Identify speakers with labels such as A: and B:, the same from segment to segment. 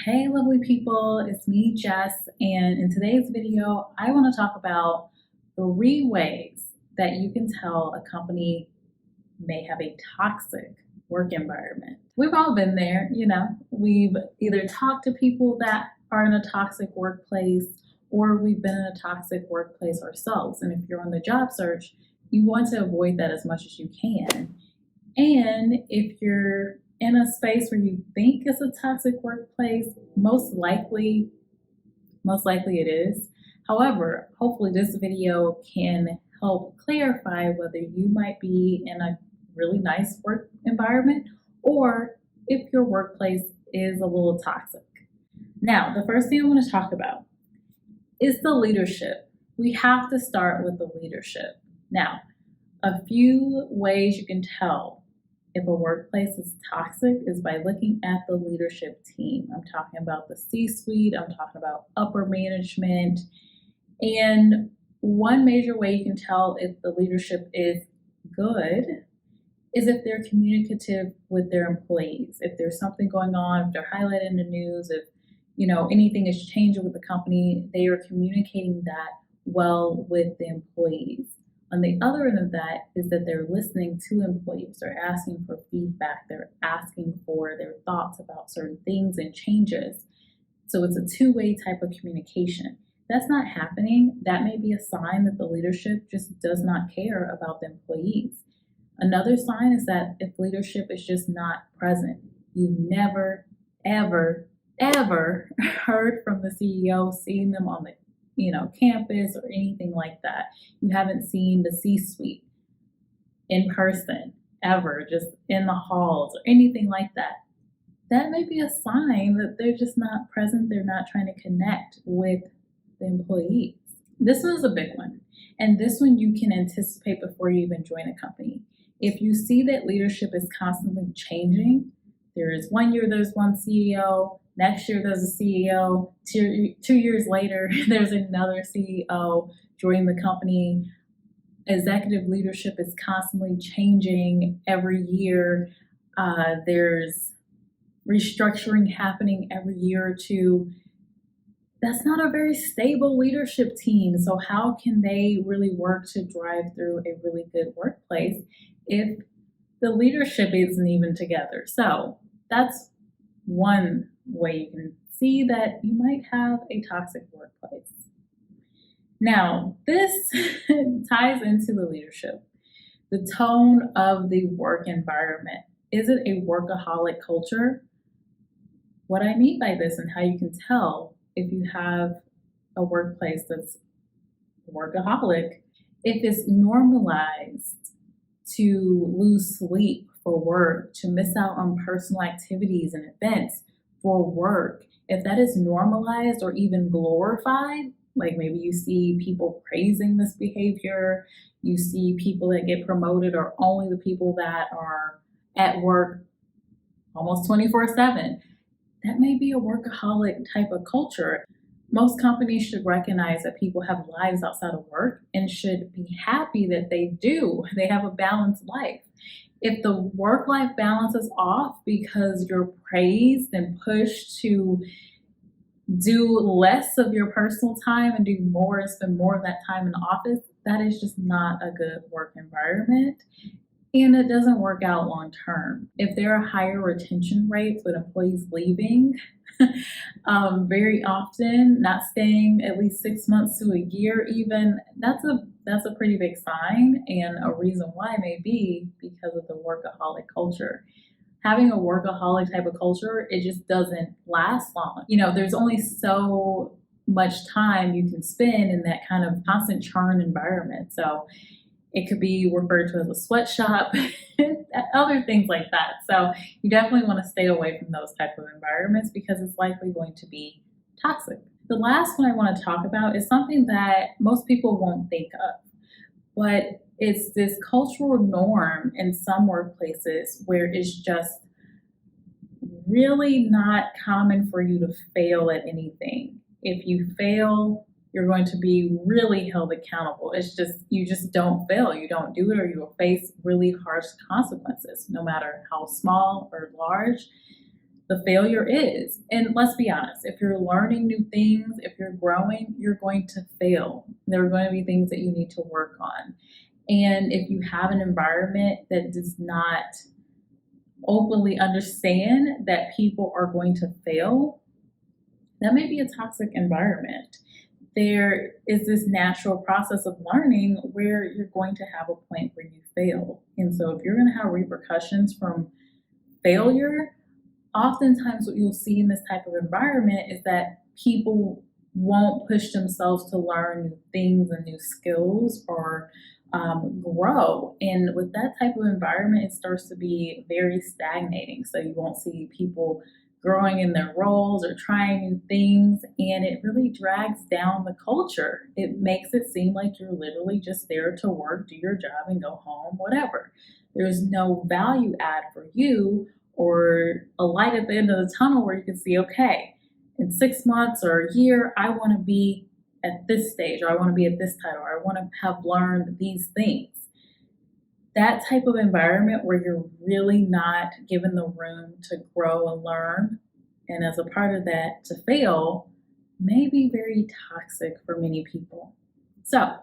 A: Hey, lovely people, it's me, Jess, and in today's video, I want to talk about 3 ways that you can tell a company may have a toxic work environment. We've all been there, we've either talked to people that are in a toxic workplace or we've been in a toxic workplace ourselves. And if you're on the job search, you want to avoid that as much as you can. And if you're in a space where you think it's a toxic workplace, most likely it is. However, hopefully this video can help clarify whether you might be in a really nice work environment or if your workplace is a little toxic. Now, the first thing I want to talk about is the leadership. We have to start with the leadership. Now, a few ways you can tell if a workplace is toxic is by looking at the leadership team. I'm talking about the C-suite, I'm talking about upper management. And one major way you can tell if the leadership is good is if they're communicative with their employees. If there's something going on, if they're highlighted in the news, if anything is changing with the company, they are communicating that well with the employees. On the other end of that is that they're listening to employees. They're asking for feedback. They're asking for their thoughts about certain things and changes. So it's a two-way type of communication. If that's not happening, that may be a sign that the leadership just does not care about the employees. Another sign is that if leadership is just not present, you've never, ever, ever heard from the CEO, seen them on the campus or anything like that. You haven't seen the C-suite in person ever, just in the halls or anything like that. That may be a sign that they're just not present. They're not trying to connect with the employees. This is a big one. And this one you can anticipate before you even join a company. If you see that leadership is constantly changing, there's 1 year there's one CEO, next year there's a CEO, 2 years later there's another CEO joining the company. Executive leadership is constantly changing every year. There's restructuring happening every year or two. That's not a very stable leadership team. So how can they really work to drive through a really good workplace if the leadership isn't even together? So that's one way you can see that you might have a toxic workplace. Now, this ties into the leadership, the tone of the work environment. Is it a workaholic culture? What I mean by this and how you can tell if you have a workplace that's workaholic, if it's normalized to lose sleep for work, to miss out on personal activities and events for work, if that is normalized or even glorified, like maybe you see people praising this behavior, you see people that get promoted are only the people that are at work almost 24/7, that may be a workaholic type of culture. Most companies should recognize that people have lives outside of work and should be happy that they do. They have a balanced life. If the work-life balance is off because you're praised and pushed to do less of your personal time and do more and spend more of that time in the office, that is just not a good work environment. And it doesn't work out long term. If there are higher retention rates with employees leaving very often, not staying at least 6 months to a year even, that's a pretty big sign, and a reason why may be because of the workaholic culture. Having a workaholic type of culture, it just doesn't last long. There's only so much time you can spend in that kind of constant churn environment. So it could be referred to as a sweatshop, other things like that. So you definitely want to stay away from those type of environments because it's likely going to be toxic. The last one I want to talk about is something that most people won't think of, but it's this cultural norm in some workplaces where it's just really not common for you to fail at anything. If you fail, you're going to be really held accountable. You just don't fail. You don't do it, or you will face really harsh consequences, no matter how small or large. the failure is. And let's be honest, if you're learning new things, if you're growing, you're going to fail. There are going to be things that you need to work on. And if you have an environment that does not openly understand that people are going to fail, that may be a toxic environment. There is this natural process of learning where you're going to have a point where you fail. And so if you're going to have repercussions from failure, oftentimes what you'll see in this type of environment is that people won't push themselves to learn new things and new skills or grow. And with that type of environment, it starts to be very stagnating. So you won't see people growing in their roles or trying new things, and it really drags down the culture. It makes it seem like you're literally just there to work, do your job, and go home, whatever. There's no value add for you or a light at the end of the tunnel where you can see, okay, in 6 months or a year, I want to be at this stage, or I want to be at this title, or I want to have learned these things. That type of environment where you're really not given the room to grow and learn, and as a part of that, to fail, may be very toxic for many people. So,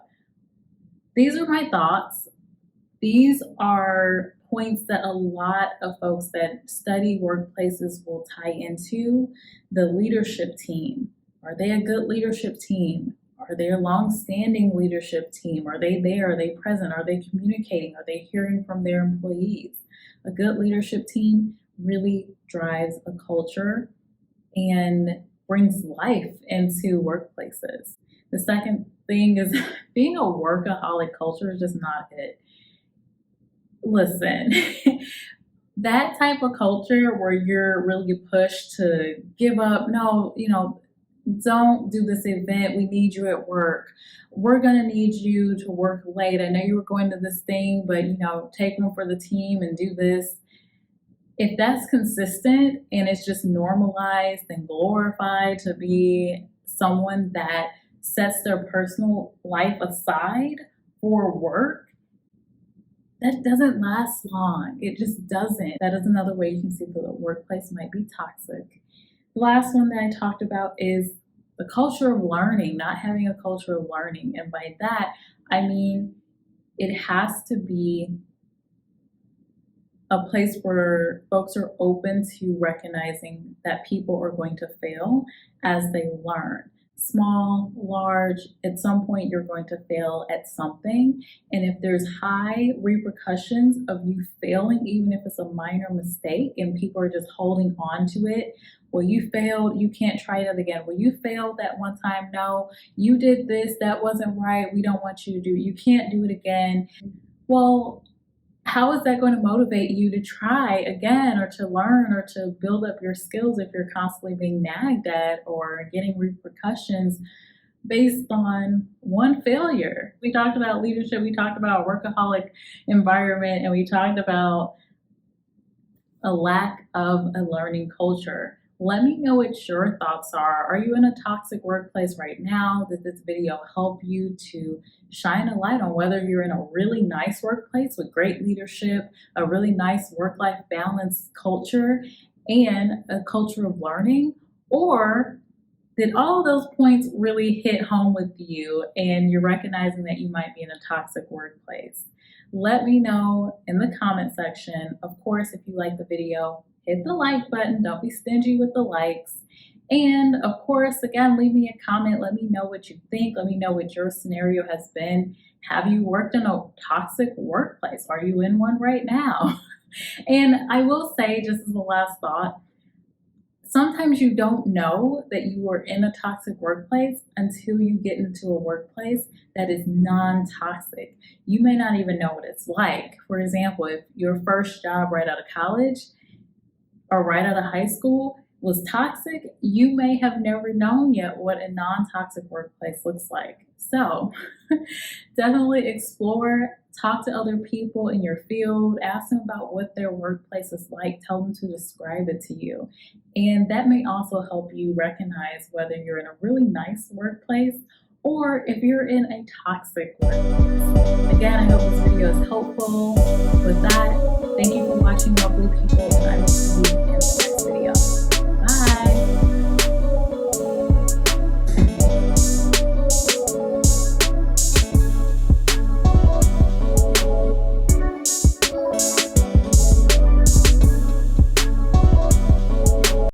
A: these are my thoughts. These are points that a lot of folks that study workplaces will tie into. The leadership team. Are they a good leadership team? Are they a long-standing leadership team? Are they there? Are they present? Are they communicating? Are they hearing from their employees? A good leadership team really drives a culture and brings life into workplaces. The second thing is being a workaholic culture is just not it. Listen, that type of culture where you're really pushed to give up, no, don't do this event. We need you at work. We're going to need you to work late. I know you were going to this thing, but take one for the team and do this. If that's consistent and it's just normalized and glorified to be someone that sets their personal life aside for work, that doesn't last long. It just doesn't. That is another way you can see that the workplace might be toxic. The last one that I talked about is the culture of learning, not having a culture of learning. And by that, I mean, it has to be a place where folks are open to recognizing that people are going to fail as they learn. Small, large, at some point you're going to fail at something. And if there's high repercussions of you failing, even if it's a minor mistake and people are just holding on to it, well, you failed, you can't try that again. Well, you failed that one time. No, you did this, that wasn't right. We don't want you to do it. You can't do it again. Well, how is that going to motivate you to try again or to learn or to build up your skills if you're constantly being nagged at or getting repercussions based on one failure? We talked about leadership, we talked about a workaholic environment, and we talked about a lack of a learning culture. Let me know what your thoughts are. Are you in a toxic workplace right now? Did this video help you to shine a light on whether you're in a really nice workplace with great leadership, a really nice work-life balance culture, and a culture of learning? Or did all of those points really hit home with you and you're recognizing that you might be in a toxic workplace? Let me know in the comment section. Of course, if you like the video, hit the like button. Don't be stingy with the likes. And of course, again, leave me a comment. Let me know what you think. Let me know what your scenario has been. Have you worked in a toxic workplace? Are you in one right now? And I will say, just as a last thought, sometimes you don't know that you are in a toxic workplace until you get into a workplace that is non-toxic. You may not even know what it's like. For example, if your first job right out of college or right out of high school was toxic, you may have never known yet what a non-toxic workplace looks like. So definitely explore, talk to other people in your field, ask them about what their workplace is like, tell them to describe it to you. And that may also help you recognize whether you're in a really nice workplace or if you're in a toxic workplace. Again, I hope this video is helpful. With that, thank you for watching, lovely people, and I will see you